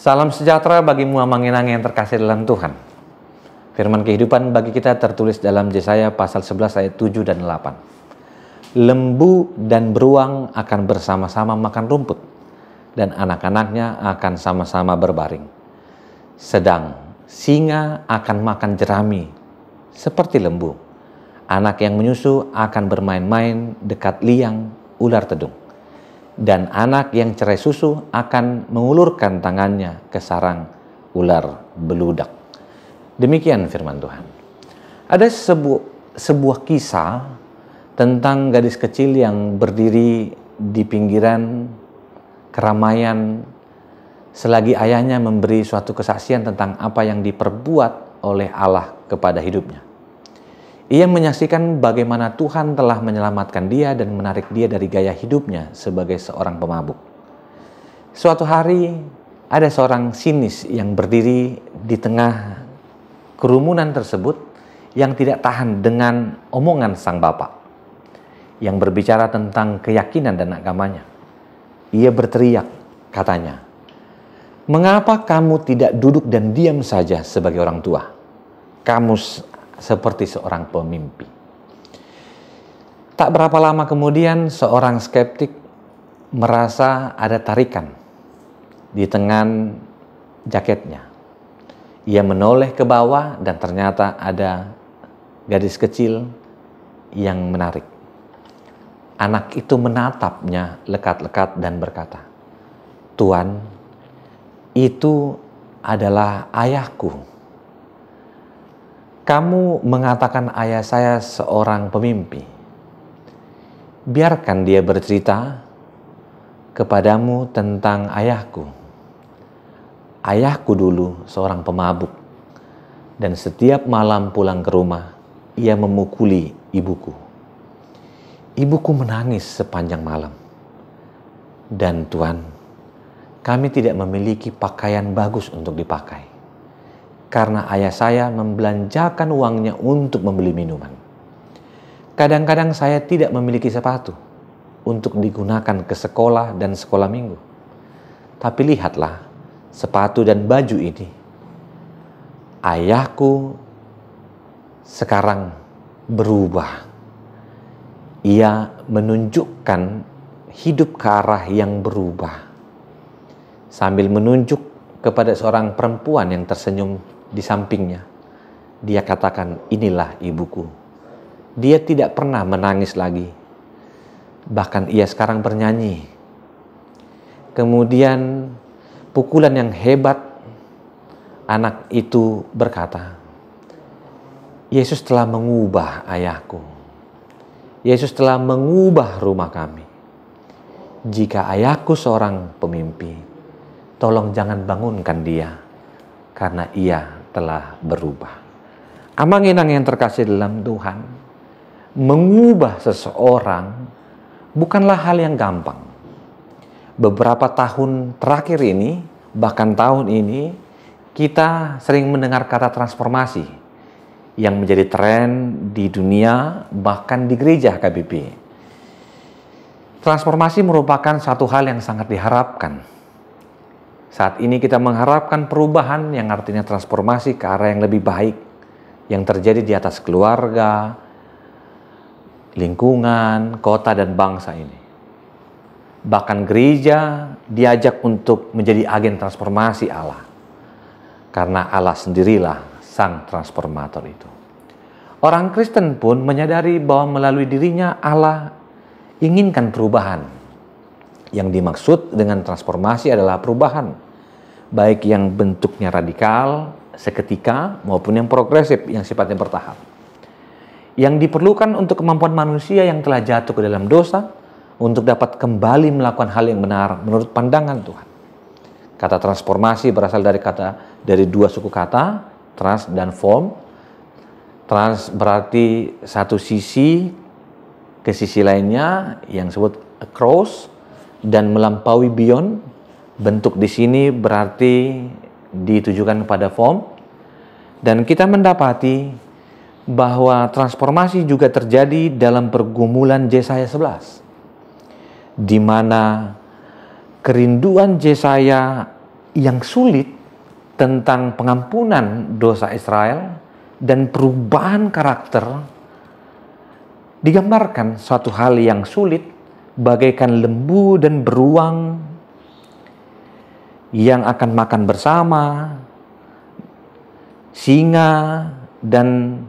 Salam sejahtera bagi muamanginang yang terkasih dalam Tuhan. Firman kehidupan bagi kita tertulis dalam Yesaya pasal 11 ayat 7 dan 8. Lembu dan beruang akan bersama-sama makan rumput, dan anak-anaknya akan sama-sama berbaring. Sedang singa akan makan jerami seperti lembu. Anak yang menyusu akan bermain-main dekat liang ular tedung. Dan anak yang cerai susu akan mengulurkan tangannya ke sarang ular beludak. Demikian firman Tuhan. Ada sebuah kisah tentang gadis kecil yang berdiri di pinggiran keramaian selagi ayahnya memberi suatu kesaksian tentang apa yang diperbuat oleh Allah kepada hidupnya. Ia menyaksikan bagaimana Tuhan telah menyelamatkan dia dan menarik dia dari gaya hidupnya sebagai seorang pemabuk. Suatu hari, ada seorang sinis yang berdiri di tengah kerumunan tersebut yang tidak tahan dengan omongan sang bapak yang berbicara tentang keyakinan dan agamanya. Ia berteriak, katanya, "Mengapa kamu tidak duduk dan diam saja sebagai orang tua? Kamu seperti seorang pemimpi." Tak berapa lama kemudian, seorang skeptik merasa ada tarikan di tangan jaketnya. Ia menoleh ke bawah dan ternyata ada gadis kecil yang menarik. Anak itu menatapnya lekat-lekat dan berkata, "Tuan, itu adalah ayahku. Kamu mengatakan ayah saya seorang pemimpi. Biarkan dia bercerita kepadamu tentang ayahku. Ayahku dulu seorang pemabuk, dan setiap malam pulang ke rumah, ia memukuli ibuku. Ibuku menangis sepanjang malam. Dan Tuan, kami tidak memiliki pakaian bagus untuk dipakai, karena ayah saya membelanjakan uangnya untuk membeli minuman. Kadang-kadang saya tidak memiliki sepatu untuk digunakan ke sekolah dan sekolah minggu. Tapi lihatlah sepatu dan baju ini. Ayahku sekarang berubah. Ia menunjukkan hidup ke arah yang berubah." Sambil menunjuk kepada seorang perempuan yang tersenyum di sampingnya, dia katakan, "Inilah ibuku. Dia tidak pernah menangis lagi. Bahkan ia sekarang bernyanyi." Kemudian pukulan yang hebat, anak itu berkata, "Yesus telah mengubah ayahku. Yesus telah mengubah rumah kami. Jika ayahku seorang pemimpi, tolong jangan bangunkan dia, karena ia telah berubah." Amanginang yang terkasih dalam Tuhan, mengubah seseorang bukanlah hal yang gampang. Beberapa tahun terakhir ini, bahkan tahun ini, kita sering mendengar kata transformasi yang menjadi tren di dunia, bahkan di gereja KBP. Transformasi merupakan satu hal yang sangat diharapkan. Saat ini kita mengharapkan perubahan yang artinya transformasi ke arah yang lebih baik yang terjadi di atas keluarga, lingkungan, kota, dan bangsa ini. Bahkan gereja diajak untuk menjadi agen transformasi Allah, karena Allah sendirilah sang transformator itu. Orang Kristen pun menyadari bahwa melalui dirinya Allah inginkan perubahan. Yang dimaksud dengan transformasi adalah perubahan, baik yang bentuknya radikal, seketika, maupun yang progresif, yang sifatnya bertahap. Yang diperlukan untuk kemampuan manusia yang telah jatuh ke dalam dosa, untuk dapat kembali melakukan hal yang benar menurut pandangan Tuhan. Kata transformasi berasal dari dua suku kata, trans dan form. Trans berarti satu sisi ke sisi lainnya, yang disebut across, dan melampaui beyond. Bentuk di sini berarti ditujukan kepada form. Dan kita mendapati bahwa transformasi juga terjadi dalam pergumulan Yesaya 11, di mana kerinduan Yesaya yang sulit tentang pengampunan dosa Israel dan perubahan karakter digambarkan suatu hal yang sulit bagaikan lembu dan beruang yang akan makan bersama, singa dan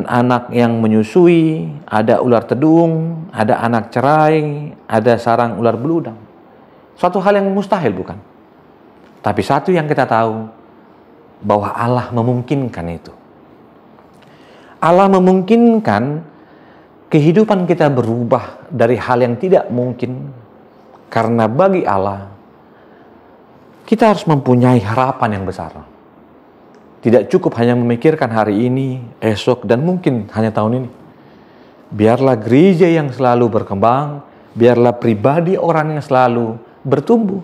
anak yang menyusui, ada ular tedung, ada anak cerai, ada sarang ular beludang. Suatu hal yang mustahil, bukan? Tapi satu yang kita tahu, bahwa Allah memungkinkan itu. Allah memungkinkan kehidupan kita berubah dari hal yang tidak mungkin, karena bagi Allah kita harus mempunyai harapan yang besar. Tidak cukup hanya memikirkan hari ini, esok, dan mungkin hanya tahun ini. Biarlah gereja yang selalu berkembang, biarlah pribadi orang yang selalu bertumbuh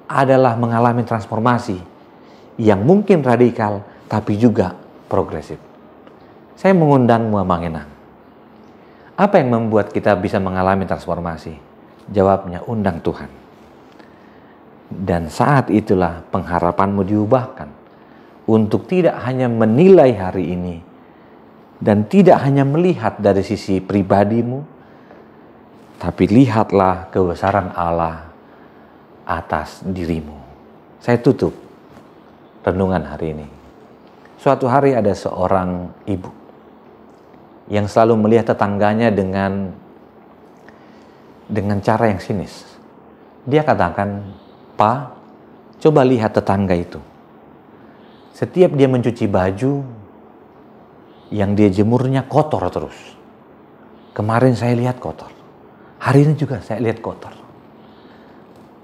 adalah mengalami transformasi yang mungkin radikal, tapi juga progresif. Saya mengundangmu Manginang. Apa yang membuat kita bisa mengalami transformasi? Jawabnya, undang Tuhan. Dan saat itulah pengharapanmu diubahkan untuk tidak hanya menilai hari ini dan tidak hanya melihat dari sisi pribadimu, tapi lihatlah kebesaran Allah atas dirimu. Saya tutup renungan hari ini. Suatu hari ada seorang ibu yang selalu melihat tetangganya dengan cara yang sinis. Dia katakan, "Pak, coba lihat tetangga itu. Setiap dia mencuci baju, yang dia jemurnya kotor terus. Kemarin saya lihat kotor. Hari ini juga saya lihat kotor."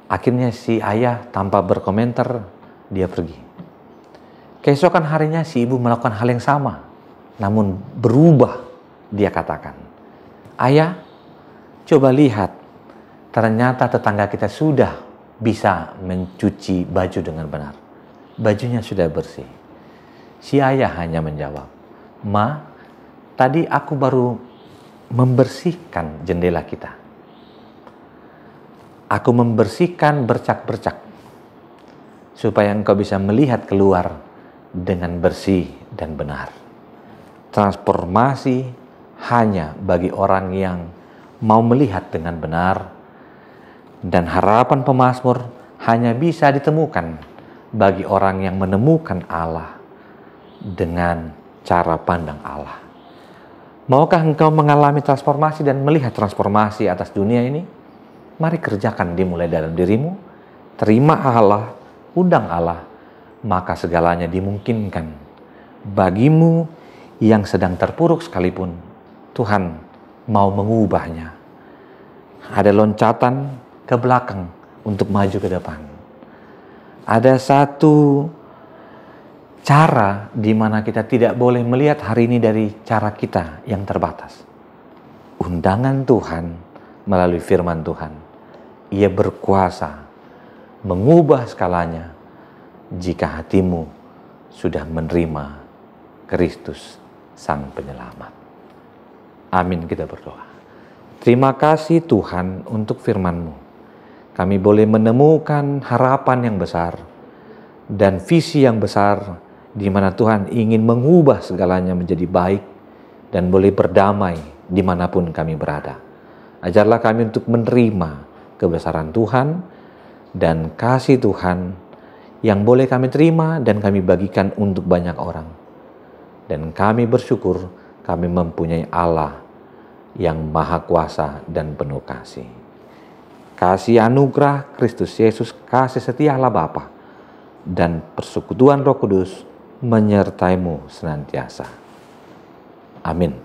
Akhirnya si ayah tanpa berkomentar, dia pergi. Keesokan harinya si ibu melakukan hal yang sama, namun berubah. Dia katakan, "Ayah, coba lihat. Ternyata tetangga kita sudah bisa mencuci baju dengan benar. Bajunya sudah bersih." Si ayah hanya menjawab, "Ma, tadi aku baru membersihkan jendela kita. Aku membersihkan bercak-bercak supaya engkau bisa melihat keluar dengan bersih dan benar." Transformasi hanya bagi orang yang mau melihat dengan benar, dan harapan pemazmur hanya bisa ditemukan bagi orang yang menemukan Allah dengan cara pandang Allah. Maukah engkau mengalami transformasi dan melihat transformasi atas dunia ini? Mari kerjakan dimulai dalam dirimu. Terima Allah, undang Allah, maka segalanya dimungkinkan. Bagimu yang sedang terpuruk sekalipun, Tuhan mau mengubahnya. Ada loncatan ke belakang untuk maju ke depan. Ada satu cara di mana kita tidak boleh melihat hari ini dari cara kita yang terbatas. Undangan Tuhan melalui firman Tuhan. Ia berkuasa mengubah skalanya jika hatimu sudah menerima Kristus Sang Penyelamat. Amin, kita berdoa. Terima kasih Tuhan untuk firman-Mu. Kami boleh menemukan harapan yang besar dan visi yang besar di mana Tuhan ingin mengubah segalanya menjadi baik dan boleh berdamai dimanapun kami berada. Ajarlah kami untuk menerima kebesaran Tuhan dan kasih Tuhan yang boleh kami terima dan kami bagikan untuk banyak orang. Dan kami bersyukur kami mempunyai Allah yang maha kuasa dan penuh kasih. Kasih anugerah Kristus Yesus, kasih setia Allah Bapa, dan persekutuan Roh Kudus menyertaimu senantiasa. Amin.